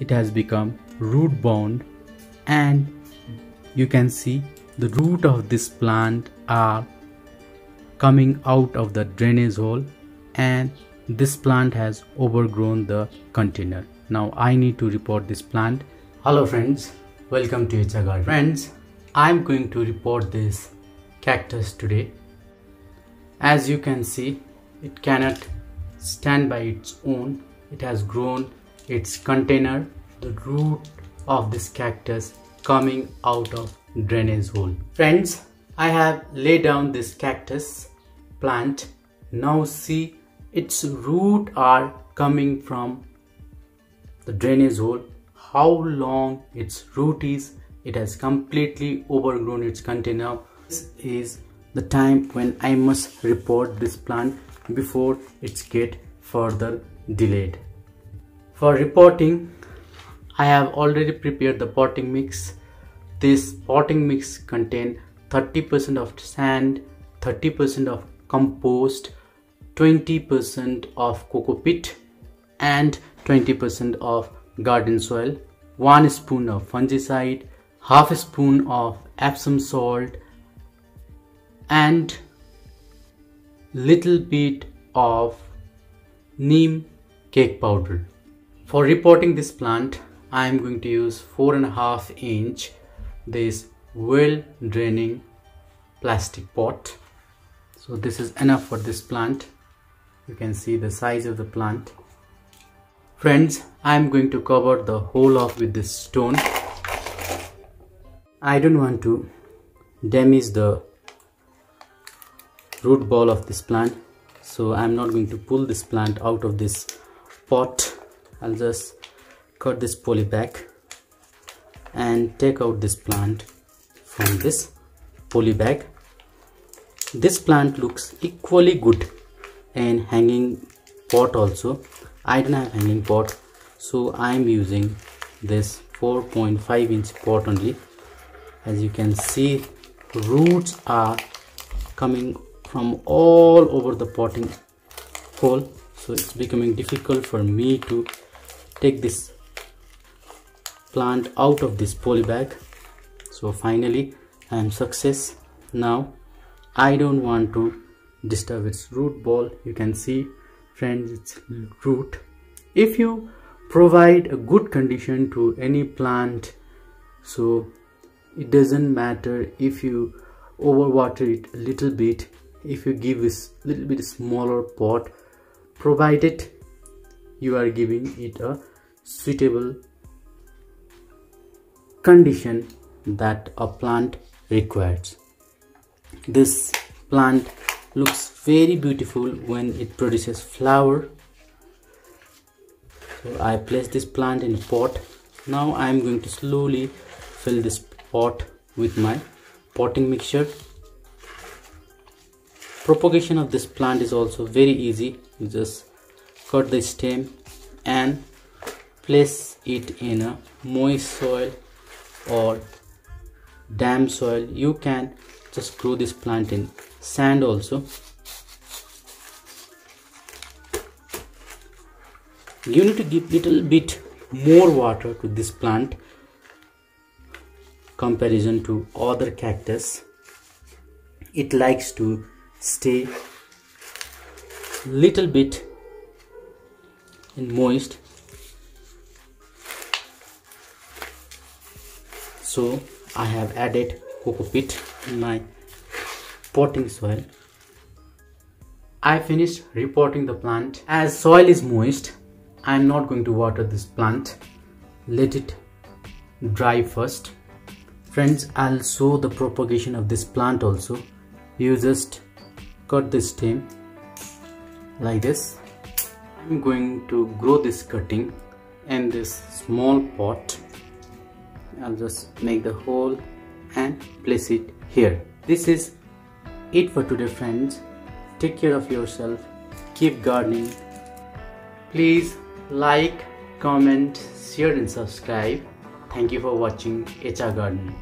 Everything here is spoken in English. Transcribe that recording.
it has become root bound, and you can see the root of this plant are coming out of the drainage hole, and this plant has overgrown the container. Now I need to repot this plant. Hello friends, welcome to HR Garden. Friends, I'm going to repot this cactus today. As you can see, it cannot stand by its own. It has grown its container, the root of this cactus coming out of drainage hole. Friends, I have laid down this cactus plant. Now see, its root are coming from the drainage hole. How long its root is, it has completely overgrown its container. This is the time when I must repot this plant before it get further delayed. For repotting, I have already prepared the potting mix. This potting mix contains 30% of sand, 30% of compost, 20% of coco peat and 20% of garden soil, 1 spoon of fungicide, half a spoon of EPSOM salt and little bit of neem cake powder. For repotting this plant, I am going to use 4.5 inch this well draining plastic pot. So this is enough for this plant. You can see the size of the plant. Friends, I am going to cover the whole of with this stone. I don't want to damage the root ball of this plant, so I am not going to pull this plant out of this pot. I'll just cut this poly bag and take out this plant from this poly bag. This plant looks equally good in hanging pot also. I don't have hanging pot, so I am using this 4.5 inch pot only. As you can see, roots are coming from all over the potting hole, so it's becoming difficult for me to take this plant out of this poly bag. So finally I am success. Now I don't want to disturb its root ball. You can see, friends, its root. If you provide a good condition to any plant, so it doesn't matter if you overwater it a little bit, if you give this little bit smaller pot, provided you are giving it a suitable condition that a plant requires. This plant looks very beautiful when it produces flower. So I place this plant in a pot. Now I am going to slowly fill this pot with my potting mixture. Propagation of this plant is also very easy. You just cut the stem and place it in a moist soil or damp soil. You can just grow this plant in sand also. You need to give little bit more water to this plant comparison to other cactus. It likes to stay little bit in moist. So I have added coco peat in my potting soil. I finished repotting the plant. As soil is moist, I am not going to water this plant. Let it dry first. Friends, I'll show the propagation of this plant also. You just cut the stem like this. I'm going to grow this cutting in this small pot. I'll just make the hole and place it here. This is it for today, friends. Take care of yourself. Keep gardening. Please like, comment, share and subscribe. Thank you for watching HR Garden.